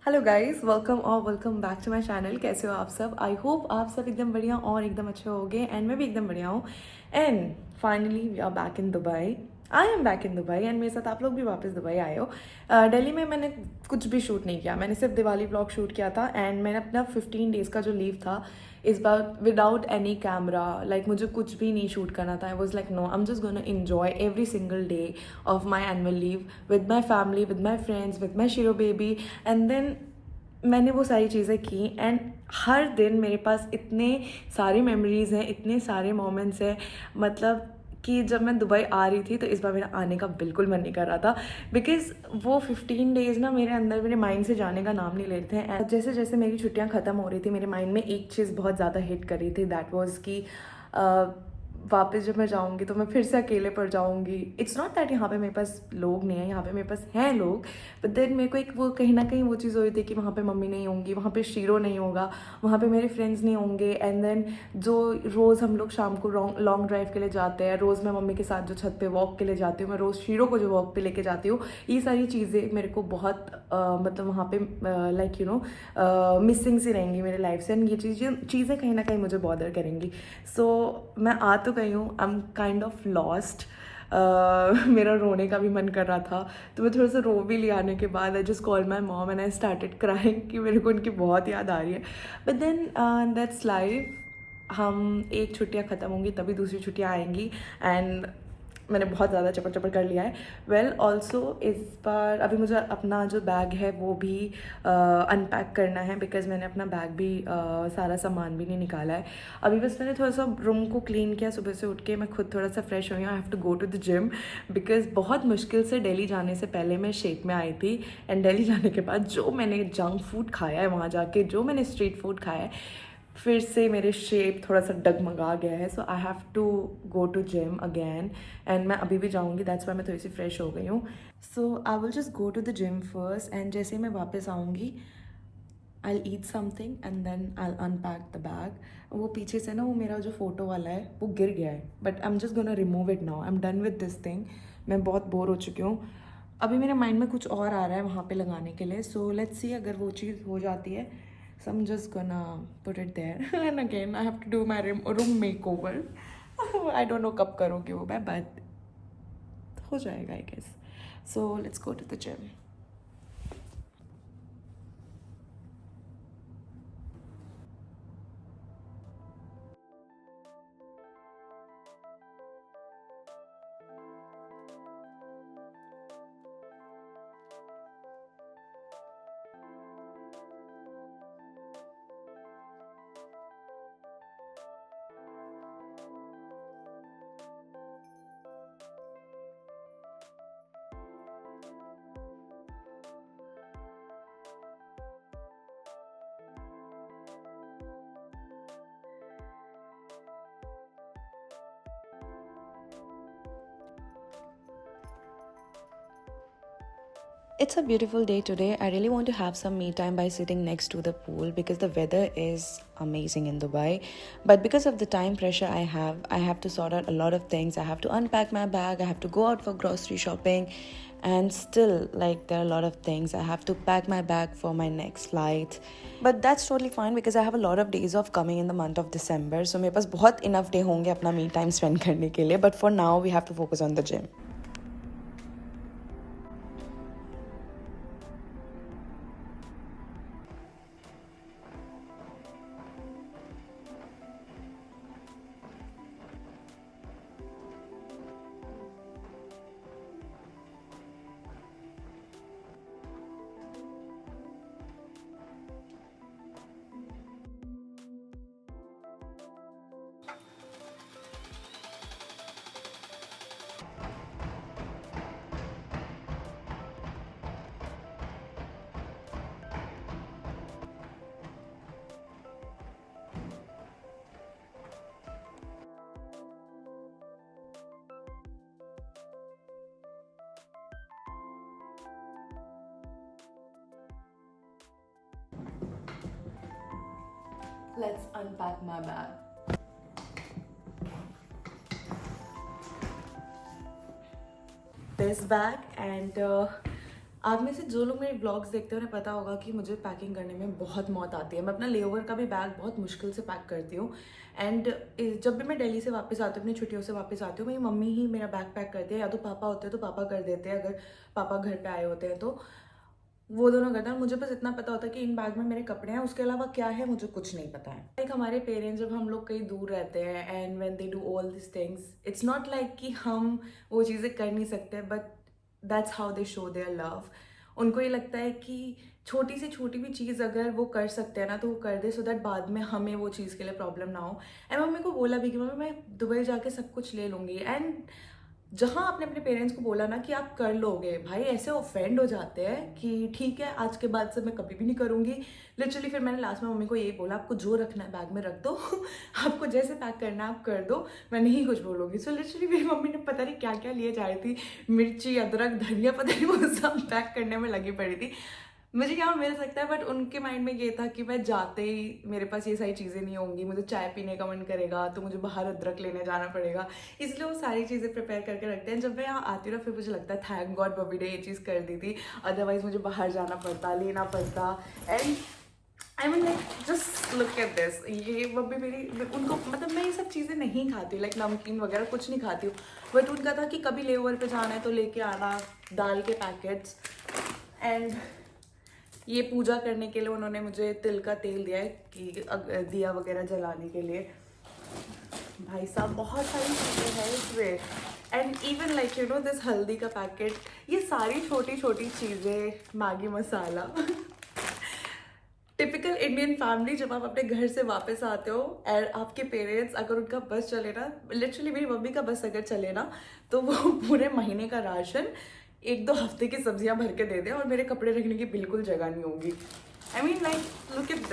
Hello guys, welcome back to my channel. कैसे हो आप सब? आई होप आप सब एकदम बढ़िया और एकदम अच्छे होगे एंड मैं भी एकदम बढ़िया हूँ। And finally we are back in Dubai. I am back in Dubai and मेरे साथ आप लोग भी वापस दुबई आए हो। दिल्ली में मैंने कुछ भी शूट नहीं किया, मैंने सिर्फ दिवाली ब्लॉग शूट किया था एंड मैंने अपना 15 डेज़ का जो लीव था इस बार विदाउट एनी कैमरा, लाइक मुझे कुछ भी नहीं शूट करना था। I was like no, I am just gonna enjoy every single day of my annual leave with my family, with my friends, with my Shiro baby. And then मैंने वो सारी चीज़ें की एंड हर दिन मेरे पास इतने सारी मेमोरीज़ हैं, इतने सारे मोमेंट्स हैं, मतलब कि जब मैं दुबई आ रही थी तो इस बार मेरा आने का बिल्कुल मन नहीं कर रहा था। बिकॉज़ वो 15 डेज़ ना मेरे अंदर, मेरे माइंड से जाने का नाम नहीं ले रहे थे। एंड जैसे जैसे मेरी छुट्टियां ख़त्म हो रही थी, मेरे माइंड में एक चीज़ बहुत ज़्यादा हिट कर रही थी, दैट वाज कि वापस जब मैं जाऊँगी तो मैं फिर से अकेले पड़ जाऊँगी। इट्स नॉट दैट यहाँ पे मेरे पास लोग नहीं है, यहाँ पे मेरे पास हैं लोग, बट देन मेरे को एक वो कहीं ना कहीं वो चीज़ हो रही थी कि वहाँ पे मम्मी नहीं होंगी, वहाँ पे शीरो नहीं होगा, वहाँ पे मेरे फ्रेंड्स नहीं होंगे। एंड देन जो रोज़ हम लोग शाम को लॉन्ग ड्राइव के लिए जाते हैं, रोज़ मैं मम्मी के साथ जो छत पे वॉक के लिए जाती हूँ, मैं रोज़ शीरो को जो वॉक पे लेके जाती हूँ, ये सारी चीज़ें मेरे को बहुत मतलब वहाँ पे लाइक मिसिंग सी रहेंगी मेरे लाइफ से। एंड ये चीज़ें कहीं ना कहीं मुझे बॉदर करेंगी। सो मैं आ तो गई हूँ, I am kind of lost. मेरा रोने का भी मन कर रहा था तो मैं थोड़ा सा रो भी लिया आने के बाद। I just call my mom and I started crying कि मेरे को उनकी बहुत याद आ रही है। But then that's life. हम एक छुट्टियाँ ख़त्म होंगी तभी दूसरी छुट्टियाँ आएंगी एंड मैंने बहुत ज़्यादा चपर चपर कर लिया है। वेल ऑल्सो इस बार अभी मुझे अपना जो बैग है वो भी अनपैक करना है, बिकॉज़ मैंने अपना बैग भी सारा सामान भी नहीं निकाला है अभी। बस मैंने थोड़ा सा रूम को क्लीन किया, सुबह से उठ के मैं खुद थोड़ा सा फ्रेश हुई हूँ। I have to go to the gym because बहुत मुश्किल से दिल्ली जाने से पहले मैं शेप में आई थी। एंड दिल्ली जाने के बाद जो मैंने जंक फूड खाया है वहाँ जाके, जो मैंने स्ट्रीट फूड खाया है, फिर से मेरे शेप थोड़ा सा डगमगा गया है। So I have to go to gym again and मैं अभी भी जाऊँगी, दैट्स वाई मैं थोड़ी सी फ्रेश हो गई हूँ। So I will just go to the gym first and जैसे मैं वापस आऊँगी I eat something and then I unpack the bag. वो पीछे से ना वो मेरा जो फ़ोटो वाला है वो गिर गया है, but I am just gonna remove it now. I am done with this thing. मैं बहुत बोर हो चुकी हूँ। अभी मेरे माइंड में कुछ और आ रहा है वहाँ पे लगाने के लिए। सो लेट्स सी अगर वो चीज़ हो जाती है। So I'm just gonna put it there. And again, I have to do my room makeover. I don't know कब करोगे वो मैं, but हो जाएगा I guess. So let's go to the gym. It's a beautiful day today. I really want to have some me time by sitting next to the pool because the weather is amazing in Dubai. But because of the time pressure I have to sort out a lot of things. I have to unpack my bag, I have to go out for grocery shopping, and still, like, there are a lot of things. I have to pack my bag for my next flight. But that's totally fine because I have a lot of days off coming in the month of December. So मेरे पास बहुत enough day होंगे अपना me time spend करने के लिए. But for now, we have to focus on the gym. Let's unpack my bag. This bag and आप में से जो लोग मेरे ब्लॉग्स देखते हैं उन्हें पता होगा कि मुझे पैकिंग करने में बहुत मौत आती है। मैं अपना लेओवर का भी बैग बहुत मुश्किल से पैक करती हूँ। एंड जब भी मैं दिल्ली से वापस आती हूँ, अपनी छुट्टियों से वापस आती हूँ, मेरी मम्मी ही मेरा बैग पैक करती है, या तो पापा होते हैं तो पापा कर देते हैं, अगर पापा घर पे आए होते हैं तो वो दोनों करते हैं। मुझे बस इतना पता होता है कि इन बैग में मेरे कपड़े हैं, उसके अलावा क्या है मुझे कुछ नहीं पता है। लाइक हमारे पेरेंट्स जब हम लोग कहीं दूर रहते हैं and when they do all this things, it's not like कि हम वो चीज़ें कर नहीं सकते, but that's how they show their love. उनको ये लगता है कि छोटी से छोटी भी चीज़ अगर वो कर सकते हैं ना तो वो कर दे, सो दैट बाद में हमें वो चीज़ के लिए प्रॉब्लम ना हो। एंड मम्मी को बोला भी कि मम्मी मैं दुबई जाके सब कुछ ले लूँगी। एंड जहाँ आपने अपने पेरेंट्स को बोला ना कि आप कर लोगे, भाई ऐसे ऑफेंड हो जाते हैं कि ठीक है आज के बाद से मैं कभी भी नहीं करूँगी। लिटरली फिर मैंने लास्ट में मम्मी को यही बोला, आपको जो रखना है बैग में रख दो आपको जैसे पैक करना है आप कर दो, मैं नहीं कुछ बोलूँगी। सो लिटरली मेरी मम्मी ने पता नहीं क्या क्या लिए जा रही थी, मिर्ची अदरक धनिया, पता नहीं वो सब पैक करने में लगी पड़ी थी। मुझे क्या मिल सकता है, बट उनके माइंड में ये था कि मैं जाते ही मेरे पास ये सारी चीज़ें नहीं होंगी, मुझे चाय पीने का मन करेगा तो मुझे बाहर अदरक लेने जाना पड़ेगा, इसलिए वो सारी चीज़ें प्रिपेयर करके रखते हैं। जब मैं यहाँ आती हूँ ना फिर मुझे लगता है थैंक गॉड बॉबी ने ये चीज़ कर दी थी, अदरवाइज मुझे बाहर जाना पड़ता, लेना पड़ता। And I mean like just look at this, ये बब्बी मेरी, उनको मतलब मैं ये सब चीज़ें नहीं खाती हूँ, लाइक नमकीन वगैरह कुछ नहीं खाती हूँ, बट उनका था कि कभी लेओवर पे जाना है तो लेके आना दाल के पैकेट्स। एंड ये पूजा करने के लिए उन्होंने मुझे तिल का तेल दिया है कि दिया वगैरह जलाने के लिए। भाई साहब बहुत सारी चीज़ें हैं इसमें। And even like you know this हल्दी का पैकेट, ये सारी छोटी छोटी चीज़ें, मैगी मसाला टिपिकल इंडियन फैमिली। जब आप अपने घर से वापस आते हो और आपके पेरेंट्स अगर उनका बस चले ना, लिटरली मेरी मम्मी का बस अगर चले ना तो वो पूरे महीने का राशन 1-2 हफ्ते की सब्जियां भर के दे दे और मेरे कपड़े रखने की बिल्कुल जगह नहीं होगी। I mean like look at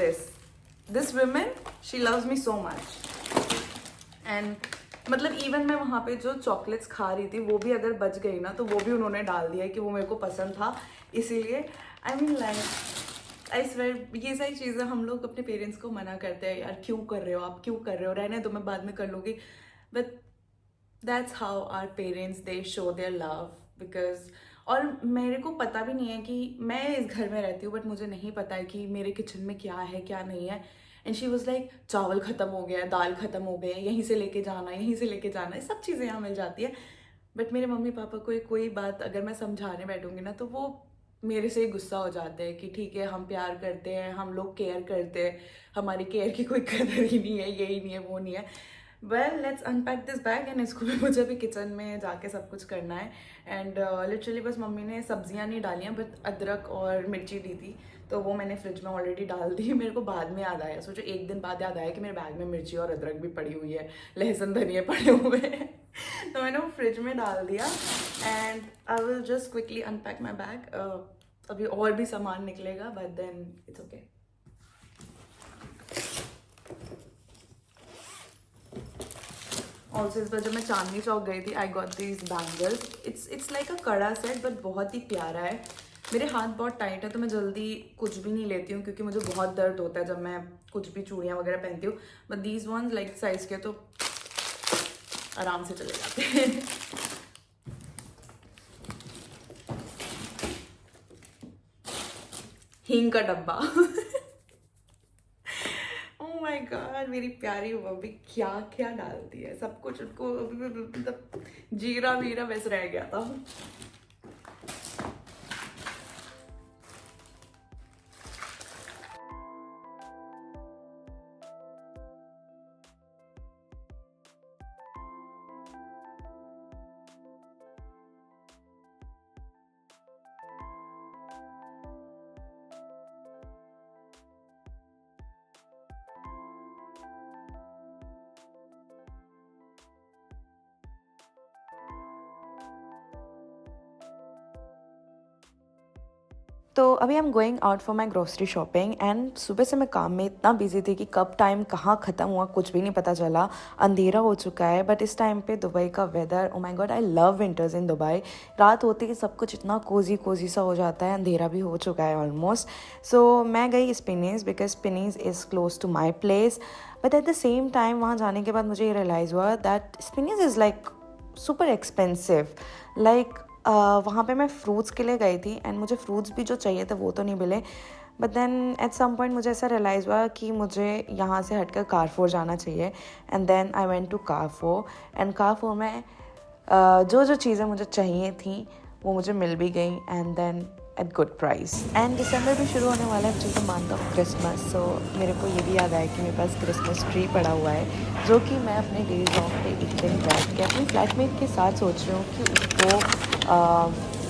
this women, she loves me so much. And मतलब इवन मैं वहाँ पे जो चॉकलेट्स खा रही थी वो भी अगर बच गई ना तो वो भी उन्होंने डाल दिया कि वो मेरे को पसंद था इसीलिए। I mean like I swear ये सारी चीज़ें हम लोग अपने पेरेंट्स को मना करते हैं, यार क्यों कर रहे हो आप, क्यों कर रहे हो, रहने दो मैं बाद में कर लूँगी। But that's how our parents they show their love. Because और मेरे को पता भी नहीं है कि मैं इस घर में रहती हूँ बट मुझे नहीं पता है कि मेरे किचन में क्या है क्या नहीं है। एंड शी वॉज लाइक चावल ख़त्म हो गया है, दाल ख़त्म हो गया है, यहीं से लेके जाना है, यहीं से लेके जाना है, सब चीज़ें यहाँ मिल जाती है। बट मेरे मम्मी पापा को कोई बात अगर मैं समझाने बैठूंगी ना तो वो मेरे से ही गुस्सा हो जाते हैं कि ठीक है हम प्यार करते हैं, हम लोग केयर करते हैं, हमारी केयर की कोई कदर ही नहीं है, यही नहीं है वो नहीं है। Well let's unpack this bag and इसको भी मुझे भी किचन में जाके सब कुछ करना है। एंड लिटरली बस मम्मी ने सब्जियां नहीं डाली हैं बट अदरक और मिर्ची दी थी तो वो मैंने फ्रिज में ऑलरेडी डाल दी। मेरे को बाद में याद आया, सोचो एक दिन बाद याद आया कि मेरे बैग में मिर्ची और अदरक भी पड़ी हुई है, लहसुन धनिया पड़े हुए हैं तो मैंने वो फ्रिज में डाल दिया। And I will just quickly unpack my bag. अभी और भी सामान निकलेगा but then it's okay. Also इस बार जब मैं चांदनी चौक गई थी I got these bangles. It's like a kada set but बहुत ही प्यारा है। मेरे हाथ बहुत टाइट है तो मैं जल्दी कुछ भी नहीं लेती हूँ क्योंकि मुझे बहुत दर्द होता है जब मैं कुछ भी चूड़ियाँ वगैरह पहनती हूँ। But these once like size के तो आराम से चले जाते हैं। हींग का डब्बा ओह माय गॉड, मेरी प्यारी बॉबी क्या क्या डालती है, सब कुछ उनको मतलब जीरा वीरा वैसे रह गया था। तो अभी I am going out for my grocery shopping and सुबह से मैं काम में इतना बिजी थी कि कब टाइम कहाँ ख़त्म हुआ कुछ भी नहीं पता चला, अंधेरा हो चुका है। बट इस टाइम पे दुबई का weather, oh my god I love winters in Dubai. रात होती ही सब कुछ इतना कोजी कोजी सा हो जाता है, अंधेरा भी हो चुका है ऑलमोस्ट। सो मैं गई Spinneys because Spinneys is close to my place. But at the same time वहाँ जाने के बाद मुझे ये रियलाइज़ हुआ that Spinneys is like super expensive. Like वहाँ पे मैं फ्रूट्स के लिए गई थी एंड मुझे फ्रूट्स भी जो चाहिए थे वो तो नहीं मिले, but then at some point मुझे ऐसा रियलाइज़ हुआ कि मुझे यहाँ से हटकर कारफोर जाना चाहिए and then I went to Carrefour and Carrefour में जो जो चीज़ें मुझे चाहिए थी वो मुझे मिल भी गई and then at good price. And दिसंबर भी शुरू होने वाला है which is the month of Christmas, so मेरे को ये भी याद आया कि मेरे पास क्रिसमस ट्री पड़ा हुआ है जो कि मैं अपने डेज ऑफ पे एक दिन बैठ के अपनी फ्लैटमेट के साथ सोच रही हूँ कि उसको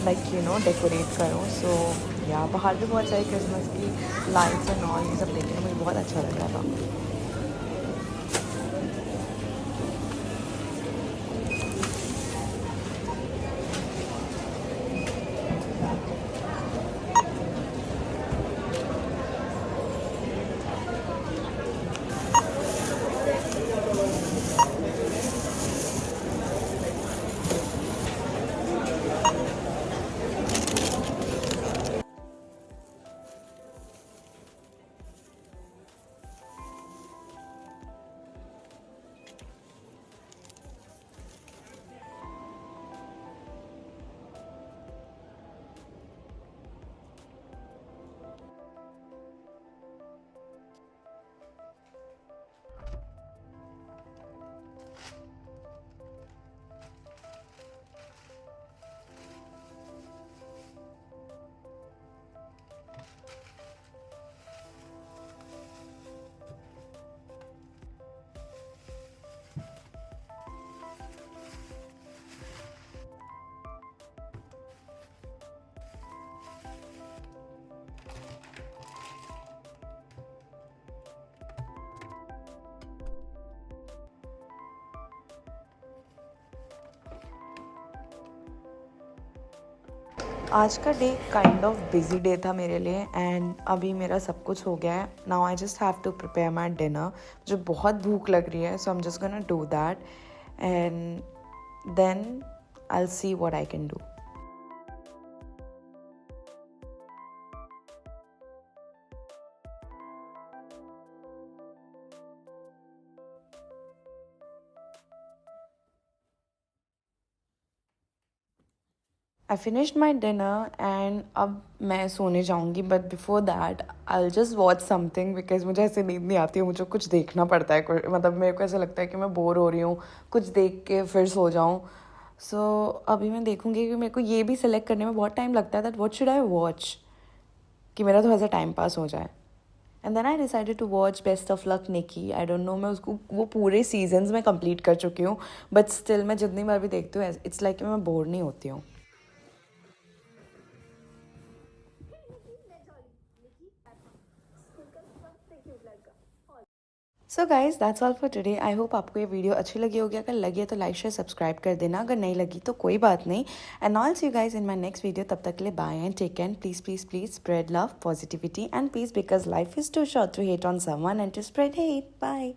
लाइक यू नो डेकोरेट करूँ। सो या बाहर भी बहुत सारी क्रिसमस की लाइट्स एंड ऑल ये सब देखने में मुझे बहुत अच्छा लग रहा था। आज का day kind of busy day था मेरे लिए एंड अभी मेरा सब कुछ हो गया है। Now I just have to prepare my dinner. मुझे बहुत भूख लग रही है, so I am just gonna do that and then I will see what I can do. I finished my dinner and अब मैं सोने जाऊँगी, but before that I will just watch something because मुझे ऐसे नींद नहीं आती है, मुझे कुछ देखना पड़ता है। मतलब मेरे को ऐसा लगता है कि मैं बोर हो रही हूँ, कुछ देख के फिर सो जाऊँ। सो अभी मैं देखूँगी कि मेरे को ये भी सिलेक्ट करने में बहुत टाइम लगता है that what should I watch, कि मेरा थोड़ा सा टाइम पास हो जाए। And then I decided to watch best of luck Nikki. I don't know, मैं उसको वो पूरे सीजन्स में कंप्लीट कर चुकी हूँ, बट स्टिल मैं जितनी बार भी देखती हूँ इट्स लाइक मैं बोर नहीं होती हूँ। So guys that's all for today. I hope आपको ये वीडियो अच्छी लगी होगी। अगर लगी है तो लाइक शेयर सब्सक्राइब कर देना, अगर नहीं लगी तो कोई बात नहीं। And all see you guys in my next video. तब तक के लिए bye and take care. Please please please spread love, positivity and peace because life is too short to hate on someone and to spread hate. Bye.